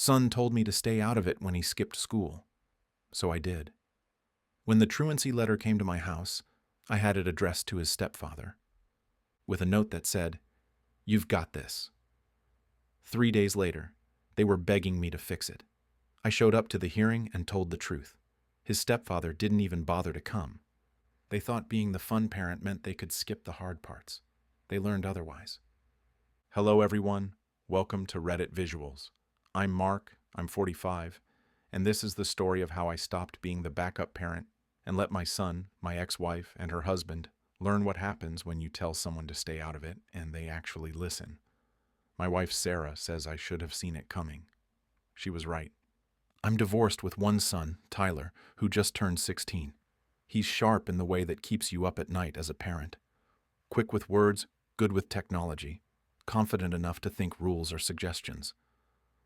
Son told me to stay out of it when he skipped school. So I did. When the truancy letter came to my house, I had it addressed to his stepfather, with a note that said, "You've got this." 3 days later, they were begging me to fix it. I showed up to the hearing and told the truth. His stepfather didn't even bother to come. They thought being the fun parent meant they could skip the hard parts. They learned otherwise. Hello everyone, welcome to Reddit Visuals. I'm Mark, I'm 45, and this is the story of how I stopped being the backup parent and let my son, my ex-wife, and her husband learn what happens when you tell someone to stay out of it and they actually listen. My wife Sarah says I should have seen it coming. She was right. I'm divorced with one son, Tyler, who just turned 16. He's sharp in the way that keeps you up at night as a parent. Quick with words, good with technology, confident enough to think rules or suggestions.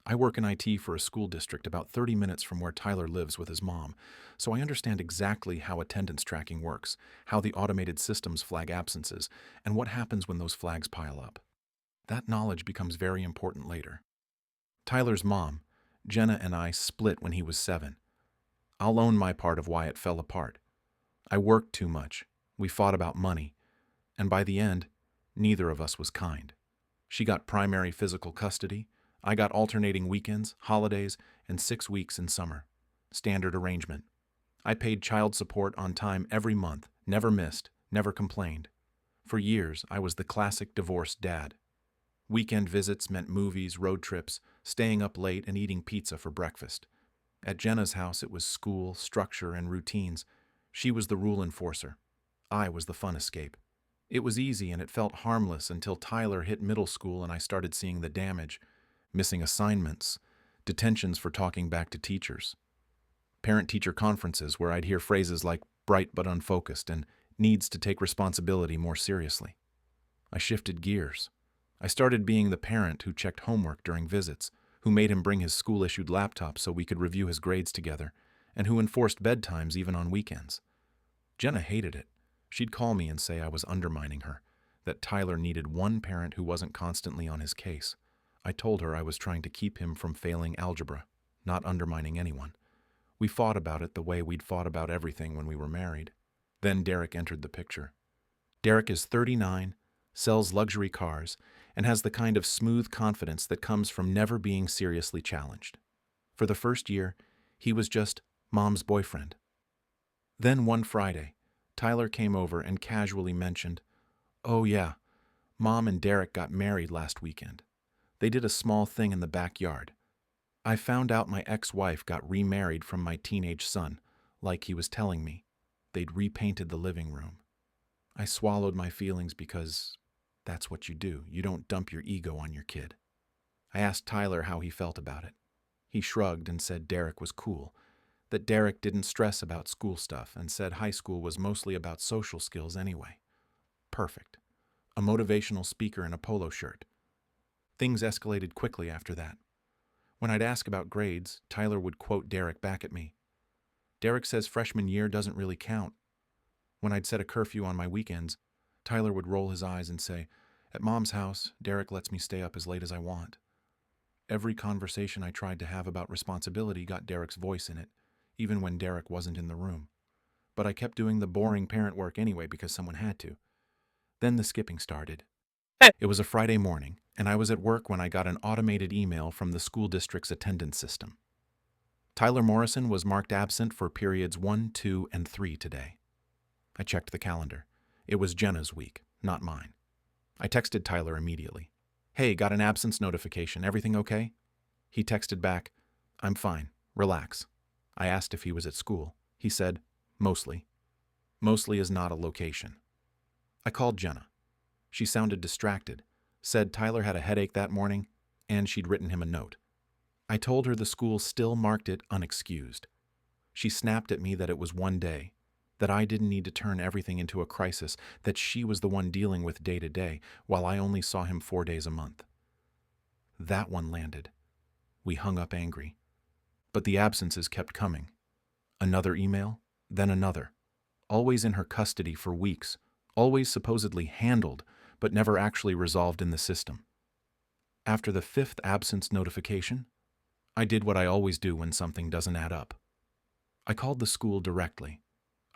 I work in IT for a school district about 30 minutes from where Tyler lives with his mom, so I understand exactly how attendance tracking works, how the automated systems flag absences, and what happens when those flags pile up. That knowledge becomes very important later. Tyler's mom, Jenna, and I split when he was 7. I'll own my part of why it fell apart. I worked too much, we fought about money, and by the end, neither of us was kind. She got primary physical custody, I got alternating weekends, holidays, and 6 weeks in summer. Standard arrangement. I paid child support on time every month, never missed, never complained. For years, I was the classic divorced dad. Weekend visits meant movies, road trips, staying up late and eating pizza for breakfast. At Jenna's house, it was school, structure, and routines. She was the rule enforcer. I was the fun escape. It was easy and it felt harmless until Tyler hit middle school and I started seeing the damage. Missing assignments, detentions for talking back to teachers, parent-teacher conferences where I'd hear phrases like bright but unfocused and needs to take responsibility more seriously. I shifted gears. I started being the parent who checked homework during visits, who made him bring his school-issued laptop so we could review his grades together, and who enforced bedtimes even on weekends. Jenna hated it. She'd call me and say I was undermining her, that Tyler needed one parent who wasn't constantly on his case. I told her I was trying to keep him from failing algebra, not undermining anyone. We fought about it the way we'd fought about everything when we were married. Then Derek entered the picture. Derek is 39, sells luxury cars, and has the kind of smooth confidence that comes from never being seriously challenged. For the first year, he was just Mom's boyfriend. Then one Friday, Tyler came over and casually mentioned, "Oh yeah, Mom and Derek got married last weekend. They did a small thing in the backyard. I found out my ex-wife got remarried from my teenage son, like he was telling me. They'd repainted the living room." I swallowed my feelings because that's what you do. You don't dump your ego on your kid. I asked Tyler how he felt about it. He shrugged and said Derek was cool, that Derek didn't stress about school stuff and said high school was mostly about social skills anyway. Perfect. A motivational speaker in a polo shirt. Things escalated quickly after that. When I'd ask about grades, Tyler would quote Derek back at me. Derek says freshman year doesn't really count. When I'd set a curfew on my weekends, Tyler would roll his eyes and say, "At Mom's house, Derek lets me stay up as late as I want." Every conversation I tried to have about responsibility got Derek's voice in it, even when Derek wasn't in the room. But I kept doing the boring parent work anyway because someone had to. Then the skipping started. It was a Friday morning, and I was at work when I got an automated email from the school district's attendance system. Tyler Morrison was marked absent for periods 1, 2, and 3 today. I checked the calendar. It was Jenna's week, not mine. I texted Tyler immediately. "Hey, got an absence notification. Everything okay?" He texted back, "I'm fine. Relax." I asked if he was at school. He said, "Mostly." Mostly is not a location. I called Jenna. She sounded distracted, said Tyler had a headache that morning, and she'd written him a note. I told her the school still marked it unexcused. She snapped at me that it was one day, that I didn't need to turn everything into a crisis, that she was the one dealing with day to day, while I only saw him 4 days a month. That one landed. We hung up angry. But the absences kept coming. Another email, then another. Always in her custody for weeks, always supposedly handled, but never actually resolved in the system. After the 5th absence notification, I did what I always do when something doesn't add up. I called the school directly.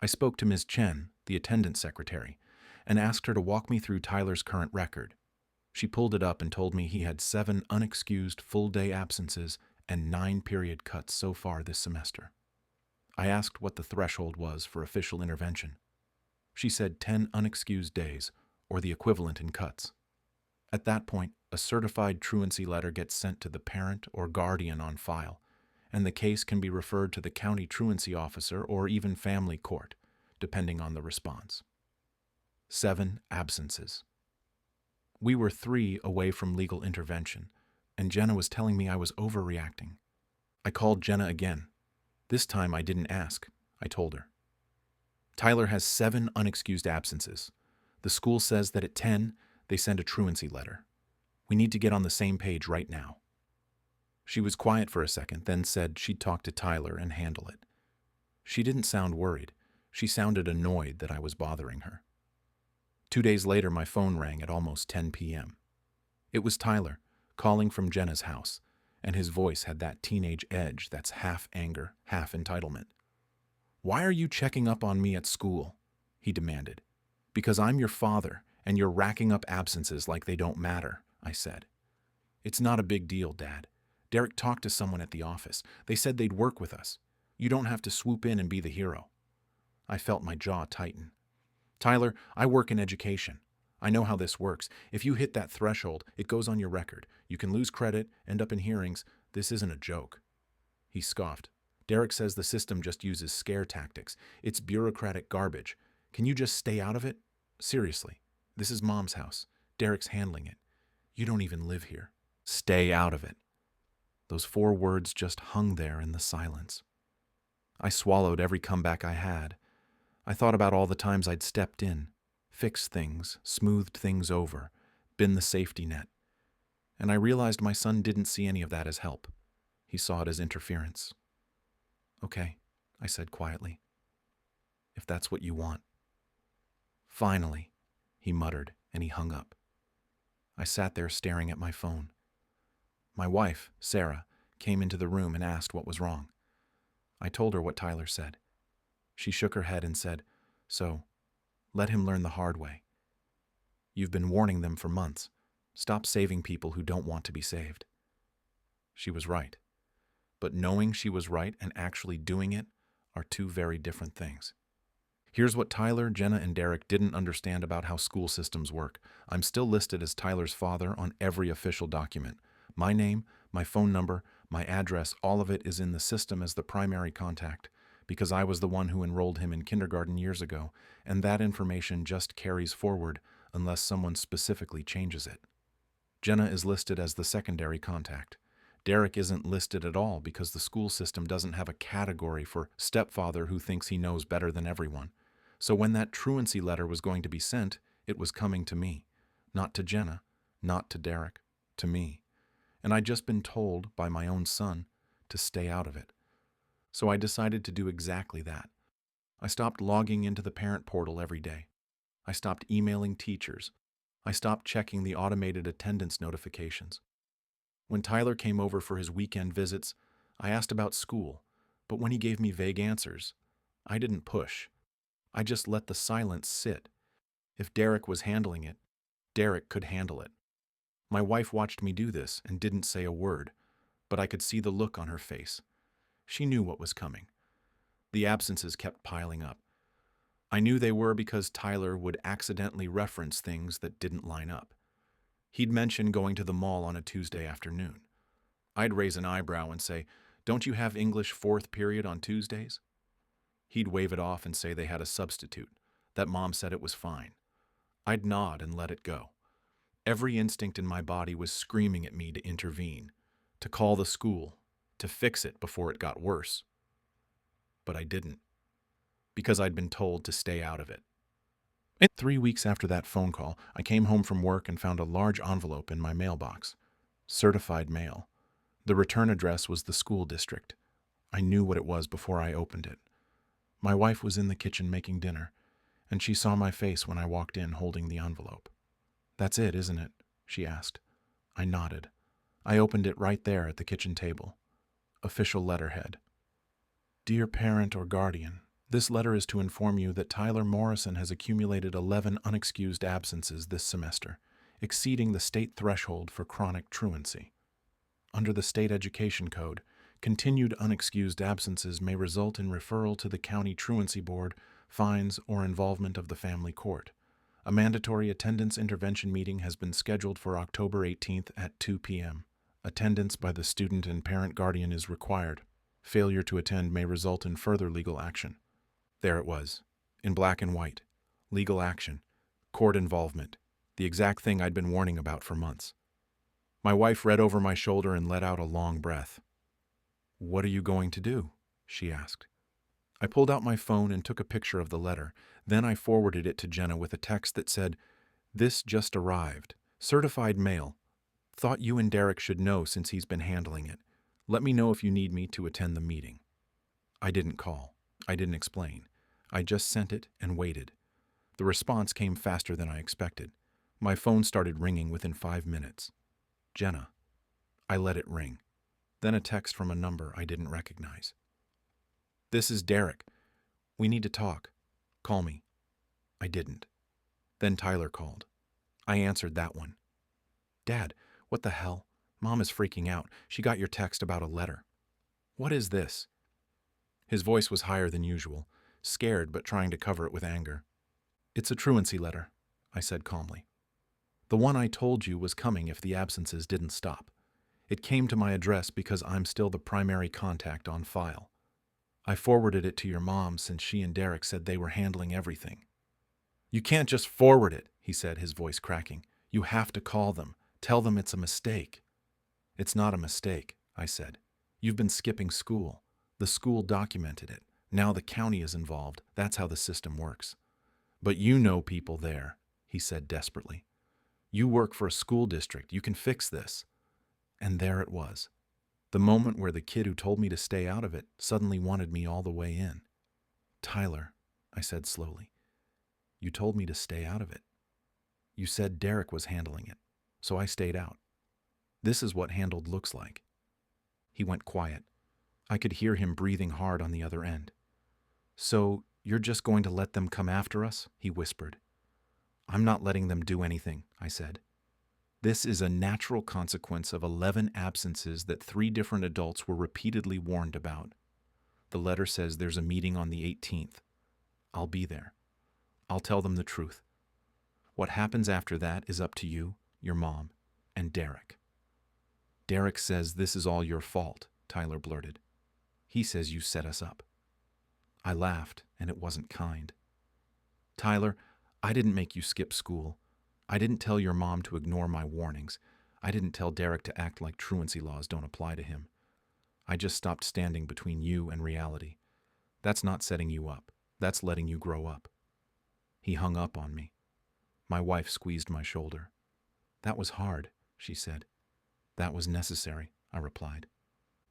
I spoke to Ms. Chen, the attendance secretary, and asked her to walk me through Tyler's current record. She pulled it up and told me he had 7 unexcused full-day absences and 9 period cuts so far this semester. I asked what the threshold was for official intervention. She said 10 unexcused days, or the equivalent in cuts. At that point, a certified truancy letter gets sent to the parent or guardian on file, and the case can be referred to the county truancy officer or even family court, depending on the response. 7 absences. We were 3 away from legal intervention, and Jenna was telling me I was overreacting. I called Jenna again. This time I didn't ask, I told her. Tyler has 7 unexcused absences. The school says that at 10, they send a truancy letter. We need to get on the same page right now. She was quiet for a second, then said she'd talk to Tyler and handle it. She didn't sound worried. She sounded annoyed that I was bothering her. 2 days later, my phone rang at almost 10 p.m. It was Tyler, calling from Jenna's house, and his voice had that teenage edge that's half anger, half entitlement. "Why are you checking up on me at school?" he demanded. "Because I'm your father, and you're racking up absences like they don't matter," I said. "It's not a big deal, Dad. Derek talked to someone at the office. They said they'd work with us. You don't have to swoop in and be the hero." I felt my jaw tighten. "Tyler, I work in education. I know how this works. If you hit that threshold, it goes on your record. You can lose credit, end up in hearings. This isn't a joke." He scoffed. "Derek says the system just uses scare tactics. It's bureaucratic garbage. Can you just stay out of it? Seriously, this is Mom's house. Derek's handling it. You don't even live here. Stay out of it." Those 4 words just hung there in the silence. I swallowed every comeback I had. I thought about all the times I'd stepped in, fixed things, smoothed things over, been the safety net. And I realized my son didn't see any of that as help. He saw it as interference. "Okay," I said quietly. "If that's what you want." "Finally," he muttered, and he hung up. I sat there staring at my phone. My wife, Sarah, came into the room and asked what was wrong. I told her what Tyler said. She shook her head and said, "So, let him learn the hard way. You've been warning them for months. Stop saving people who don't want to be saved." She was right. But knowing she was right and actually doing it are 2 very different things. Here's what Tyler, Jenna, and Derek didn't understand about how school systems work. I'm still listed as Tyler's father on every official document. My name, my phone number, my address, all of it is in the system as the primary contact, because I was the one who enrolled him in kindergarten years ago, and that information just carries forward unless someone specifically changes it. Jenna is listed as the secondary contact. Derek isn't listed at all because the school system doesn't have a category for stepfather who thinks he knows better than everyone. So when that truancy letter was going to be sent, it was coming to me. Not to Jenna, not to Derek, to me. And I'd just been told by my own son to stay out of it. So I decided to do exactly that. I stopped logging into the parent portal every day. I stopped emailing teachers. I stopped checking the automated attendance notifications. When Tyler came over for his weekend visits, I asked about school, but when he gave me vague answers, I didn't push. I just let the silence sit. If Derek was handling it, Derek could handle it. My wife watched me do this and didn't say a word, but I could see the look on her face. She knew what was coming. The absences kept piling up. I knew they were because Tyler would accidentally reference things that didn't line up. He'd mention going to the mall on a Tuesday afternoon. I'd raise an eyebrow and say, "Don't you have English 4th period on Tuesdays?" He'd wave it off and say they had a substitute, that Mom said it was fine. I'd nod and let it go. Every instinct in my body was screaming at me to intervene, to call the school, to fix it before it got worse. But I didn't, because I'd been told to stay out of it. 3 weeks after that phone call, I came home from work and found a large envelope in my mailbox. Certified mail. The return address was the school district. I knew what it was before I opened it. My wife was in the kitchen making dinner, and she saw my face when I walked in holding the envelope. "That's it, isn't it?" she asked. I nodded. I opened it right there at the kitchen table. official letterhead. Dear parent or guardian, this letter is to inform you that Tyler Morrison has accumulated 11 unexcused absences this semester, exceeding the state threshold for chronic truancy. Under the state education code, continued unexcused absences may result in referral to the county truancy board, fines, or involvement of the family court. A mandatory attendance intervention meeting has been scheduled for October 18th at 2 p.m. Attendance by the student and parent guardian is required. Failure to attend may result in further legal action. There it was, in black and white. Legal action. Court involvement. The exact thing I'd been warning about for months. My wife read over my shoulder and let out a long breath. "What are you going to do?" she asked. I pulled out my phone and took a picture of the letter. Then I forwarded it to Jenna with a text that said, "This just arrived. Certified mail. Thought you and Derek should know since he's been handling it. Let me know if you need me to attend the meeting." I didn't call. I didn't explain. I just sent it and waited. The response came faster than I expected. My phone started ringing within 5 minutes. Jenna. I let it ring. Then a text from a number I didn't recognize. "This is Derek. We need to talk. Call me." I didn't. Then Tyler called. I answered that one. "Dad, what the hell? Mom is freaking out. She got your text about a letter." "What is this?" His voice was higher than usual, scared but trying to cover it with anger. "It's a truancy letter," I said calmly. "The one I told you was coming if the absences didn't stop. It came to my address because I'm still the primary contact on file. I forwarded it to your mom since she and Derek said they were handling everything." "You can't just forward it," he said, his voice cracking. "You have to call them. Tell them it's a mistake." "It's not a mistake," I said. "You've been skipping school. The school documented it. Now the county is involved. That's how the system works." "But you know people there," he said desperately. "You work for a school district. You can fix this." And there it was. The moment where the kid who told me to stay out of it suddenly wanted me all the way in. "Tyler," I said slowly, "you told me to stay out of it. You said Derek was handling it, so I stayed out. This is what handled looks like." He went quiet. I could hear him breathing hard on the other end. "So you're just going to let them come after us?" he whispered. "I'm not letting them do anything," I said. "This is a natural consequence of 11 absences that 3 different adults were repeatedly warned about. The letter says there's a meeting on the 18th. I'll be there. I'll tell them the truth. What happens after that is up to you, your mom, and Derek." "Derek says this is all your fault," Tyler blurted. "He says you set us up." I laughed, and it wasn't kind. "Tyler, I didn't make you skip school. I didn't tell your mom to ignore my warnings. I didn't tell Derek to act like truancy laws don't apply to him. I just stopped standing between you and reality. That's not setting you up. That's letting you grow up." He hung up on me. My wife squeezed my shoulder. "That was hard," she said. "That was necessary," I replied.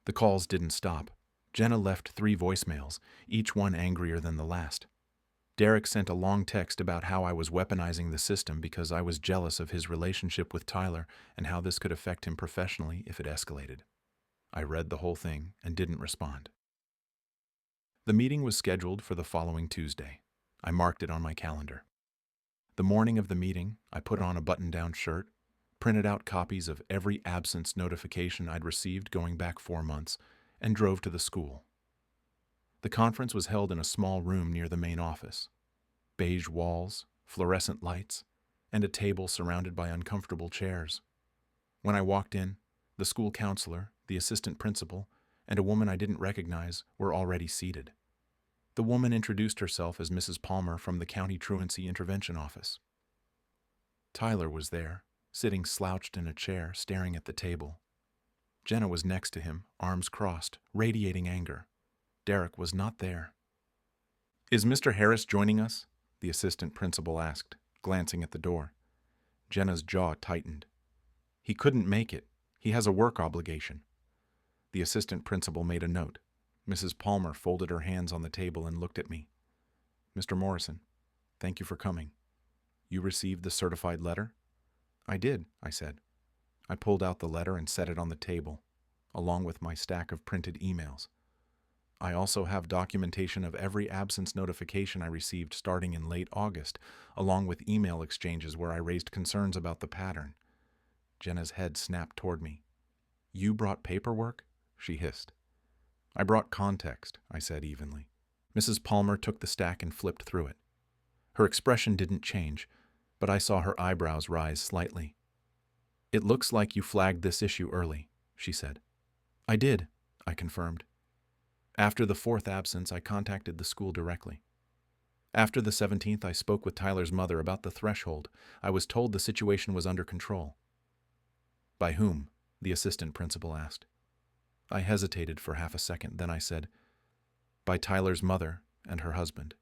The calls didn't stop. Jenna left 3 voicemails, each one angrier than the last. Derek sent a long text about how I was weaponizing the system because I was jealous of his relationship with Tyler and how this could affect him professionally if it escalated. I read the whole thing and didn't respond. The meeting was scheduled for the following Tuesday. I marked it on my calendar. The morning of the meeting, I put on a button-down shirt, printed out copies of every absence notification I'd received going back 4 months, and drove to the school. The conference was held in a small room near the main office. Beige walls, fluorescent lights, and a table surrounded by uncomfortable chairs. When I walked in, the school counselor, the assistant principal, and a woman I didn't recognize were already seated. The woman introduced herself as Mrs. Palmer from the County Truancy Intervention Office. Tyler was there, sitting slouched in a chair, staring at the table. Jenna was next to him, arms crossed, radiating anger. Derek was not there. "Is Mr. Harris joining us?" the assistant principal asked, glancing at the door. Jenna's jaw tightened. "He couldn't make it. He has a work obligation." The assistant principal made a note. Mrs. Palmer folded her hands on the table and looked at me. "Mr. Morrison, thank you for coming. You received the certified letter?" "I did," I said. I pulled out the letter and set it on the table. along with my stack of printed emails. I also have documentation of every absence notification I received starting in late August, along with email exchanges where I raised concerns about the pattern. Jenna's head snapped toward me. "You brought paperwork?" she hissed. "I brought context," I said evenly. Mrs. Palmer took the stack and flipped through it. Her expression didn't change, but I saw her eyebrows rise slightly. "It looks like you flagged this issue early," she said. "I did," I confirmed. "After the 4th absence, I contacted the school directly. After the 17th, I spoke with Tyler's mother about the threshold. I was told the situation was under control." "By whom?" the assistant principal asked. I hesitated for half a second, then I said, "By Tyler's mother and her husband.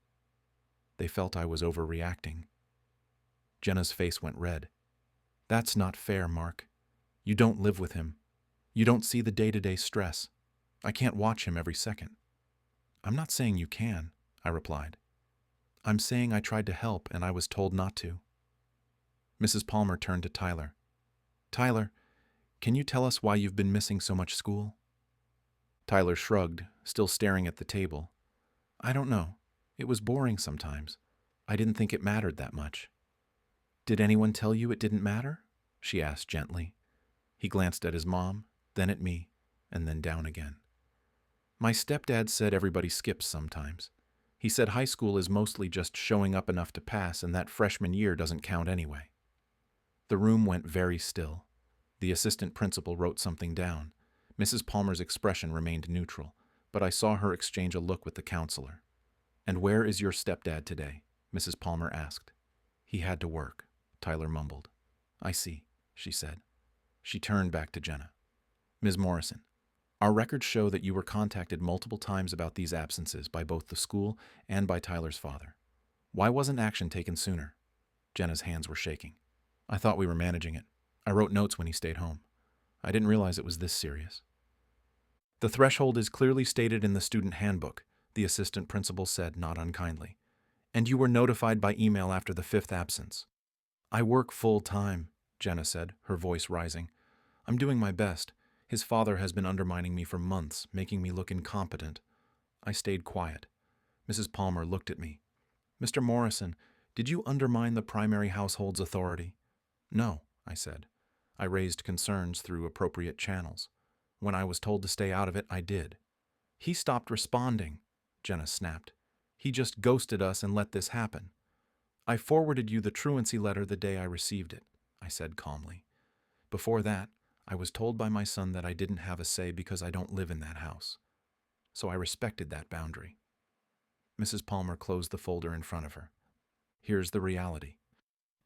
They felt I was overreacting." Jenna's face went red. "That's not fair, Mark. You don't live with him. You don't see the day-to-day stress. I can't watch him every second." "I'm not saying you can," I replied. "I'm saying I tried to help and I was told not to." Mrs. Palmer turned to Tyler. "Tyler, can you tell us why you've been missing so much school?" Tyler shrugged, still staring at the table. "I don't know. It was boring sometimes. I didn't think it mattered that much." "Did anyone tell you it didn't matter?" she asked gently. He glanced at his mom, then at me, and then down again. "My stepdad said everybody skips sometimes. He said high school is mostly just showing up enough to pass and that freshman year doesn't count anyway." The room went very still. The assistant principal wrote something down. Mrs. Palmer's expression remained neutral, but I saw her exchange a look with the counselor. "And where is your stepdad today?" Mrs. Palmer asked. "He had to work," Tyler mumbled. "I see," she said. She turned back to Jenna. "Ms. Morrison, our records show that you were contacted multiple times about these absences by both the school and by Tyler's father. Why wasn't action taken sooner?" Jenna's hands were shaking. "I thought we were managing it. I wrote notes when he stayed home. I didn't realize it was this serious." "The threshold is clearly stated in the student handbook," the assistant principal said, not unkindly. "And you were notified by email after the 5th absence." "I work full-time," Jenna said, her voice rising. "I'm doing my best. His father has been undermining me for months, making me look incompetent." I stayed quiet. Mrs. Palmer looked at me. "Mr. Morrison, did you undermine the primary household's authority?" "No," I said. "I raised concerns through appropriate channels. When I was told to stay out of it, I did." "He stopped responding," Jenna snapped. "He just ghosted us and let this happen." "I forwarded you the truancy letter the day I received it," I said calmly. "Before that, I was told by my son that I didn't have a say because I don't live in that house. So I respected that boundary." Mrs. Palmer closed the folder in front of her. "Here's the reality.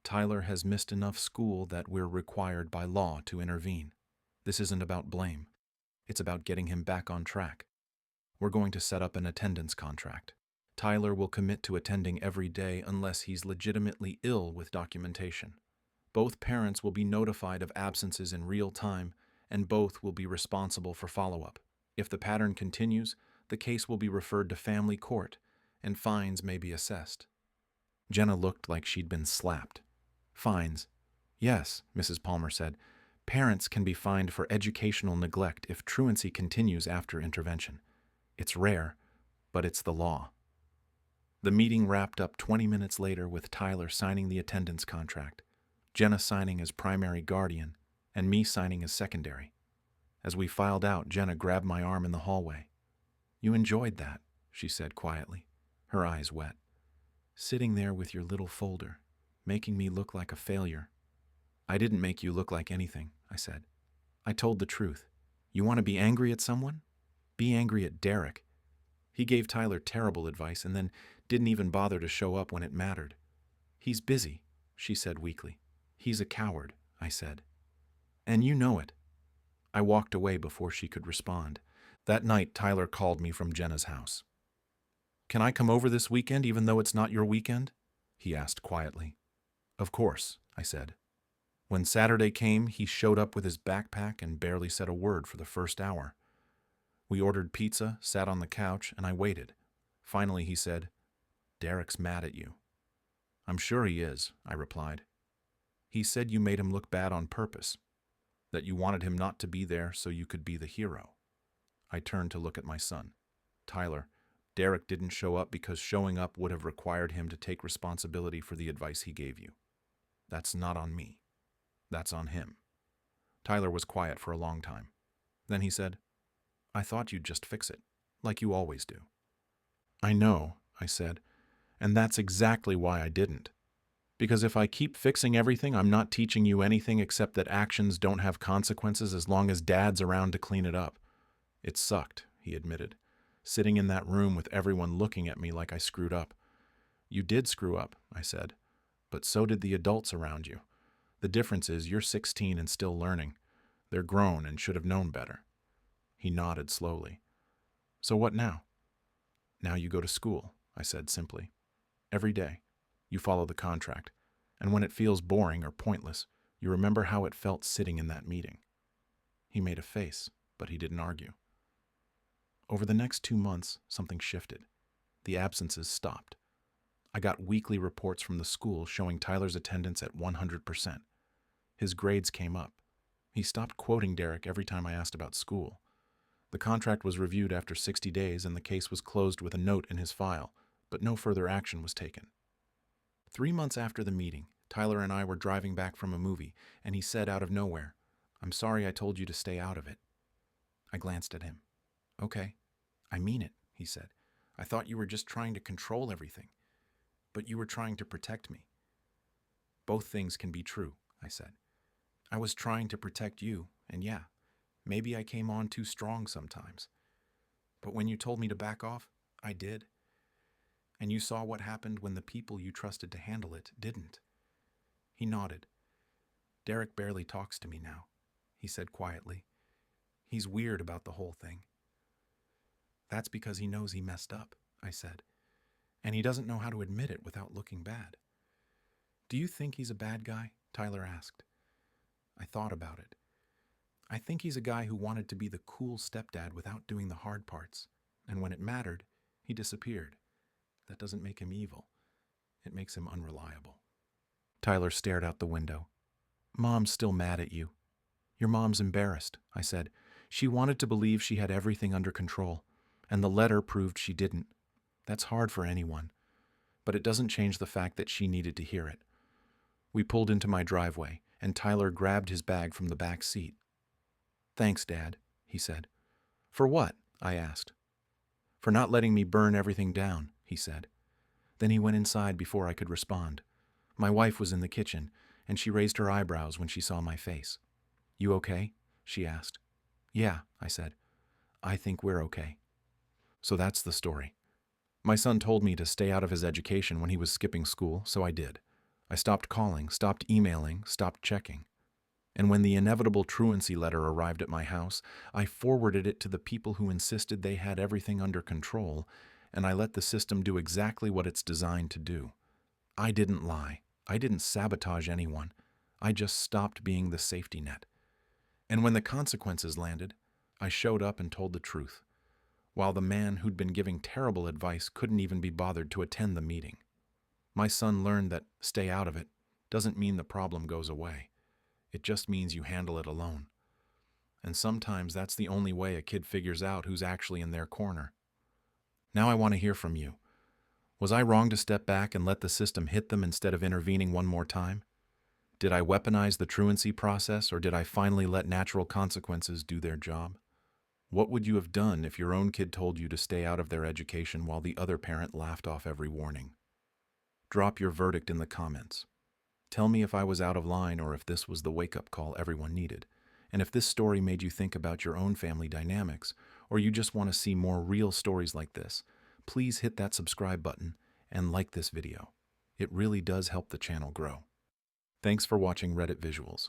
Tyler has missed enough school that we're required by law to intervene. This isn't about blame. It's about getting him back on track. We're going to set up an attendance contract. Tyler will commit to attending every day unless he's legitimately ill with documentation. Both parents will be notified of absences in real time, and both will be responsible for follow-up. If the pattern continues, the case will be referred to family court, and fines may be assessed." Jenna looked like she'd been slapped. "Fines?" "Yes," Mrs. Palmer said. "Parents can be fined for educational neglect if truancy continues after intervention. It's rare, but it's the law." The meeting wrapped up 20 minutes later with Tyler signing the attendance contract, Jenna signing as primary guardian, and me signing as secondary. As we filed out, Jenna grabbed my arm in the hallway. "You enjoyed that," she said quietly, her eyes wet. "Sitting there with your little folder, making me look like a failure." "I didn't make you look like anything," I said. "I told the truth. You want to be angry at someone? Be angry at Derek. He gave Tyler terrible advice and then didn't even bother to show up when it mattered." "He's busy," she said weakly. "He's a coward," I said. "And you know it." I walked away before she could respond. That night, Tyler called me from Jenna's house. "Can I come over this weekend even though it's not your weekend?" he asked quietly. "Of course," I said. When Saturday came, he showed up with his backpack and barely said a word for the first hour. We ordered pizza, sat on the couch, and I waited. Finally, he said, "Derek's mad at you." "I'm sure he is," I replied. "He said you made him look bad on purpose." That you wanted him not to be there so you could be the hero. I turned to look at my son. Tyler, Derek didn't show up because showing up would have required him to take responsibility for the advice he gave you. That's not on me. That's on him. Tyler was quiet for a long time. Then he said, I thought you'd just fix it, like you always do. I know, I said, and that's exactly why I didn't. Because if I keep fixing everything, I'm not teaching you anything except that actions don't have consequences as long as Dad's around to clean it up. It sucked, he admitted, sitting in that room with everyone looking at me like I screwed up. You did screw up, I said, but so did the adults around you. The difference is you're 16 and still learning. They're grown and should have known better. He nodded slowly. So what now? Now you go to school, I said simply. Every day. You follow the contract, and when it feels boring or pointless, you remember how it felt sitting in that meeting. He made a face, but he didn't argue. Over the next 2 months, something shifted. The absences stopped. I got weekly reports from the school showing Tyler's attendance at 100%. His grades came up. He stopped quoting Derek every time I asked about school. The contract was reviewed after 60 days and the case was closed with a note in his file, but no further action was taken. 3 months after the meeting, Tyler and I were driving back from a movie, and he said out of nowhere, I'm sorry I told you to stay out of it. I glanced at him. Okay, I mean it, he said. I thought you were just trying to control everything, but you were trying to protect me. Both things can be true, I said. I was trying to protect you, and yeah, maybe I came on too strong sometimes. But when you told me to back off, I did. And you saw what happened when the people you trusted to handle it didn't. He nodded. Derek barely talks to me now, he said quietly. He's weird about the whole thing. That's because he knows he messed up, I said. And he doesn't know how to admit it without looking bad. Do you think he's a bad guy? Tyler asked. I thought about it. I think he's a guy who wanted to be the cool stepdad without doing the hard parts. And when it mattered, he disappeared. That doesn't make him evil. It makes him unreliable. Tyler stared out the window. Mom's still mad at you. Your mom's embarrassed, I said. She wanted to believe she had everything under control, and the letter proved she didn't. That's hard for anyone, but it doesn't change the fact that she needed to hear it. We pulled into my driveway, and Tyler grabbed his bag from the back seat. Thanks, Dad, he said. For what? I asked. For not letting me burn everything down, he said. Then he went inside before I could respond. My wife was in the kitchen, and she raised her eyebrows when she saw my face. You okay? She asked. Yeah, I said. I think we're okay. So that's the story. My son told me to stay out of his education when he was skipping school, so I did. I stopped calling, stopped emailing, stopped checking. And when the inevitable truancy letter arrived at my house, I forwarded it to the people who insisted they had everything under control, and I let the system do exactly what it's designed to do. I didn't lie. I didn't sabotage anyone. I just stopped being the safety net. And when the consequences landed, I showed up and told the truth, while the man who'd been giving terrible advice couldn't even be bothered to attend the meeting. My son learned that stay out of it doesn't mean the problem goes away. It just means you handle it alone. And sometimes that's the only way a kid figures out who's actually in their corner. Now I want to hear from you. Was I wrong to step back and let the system hit them instead of intervening one more time? Did I weaponize the truancy process, or did I finally let natural consequences do their job? What would you have done if your own kid told you to stay out of their education while the other parent laughed off every warning? Drop your verdict in the comments. Tell me if I was out of line or if this was the wake-up call everyone needed, and if this story made you think about your own family dynamics, or you just want to see more real stories like this. Please hit that subscribe button and like this video. It really does help the channel grow. Thanks for watching Reddit Visuals.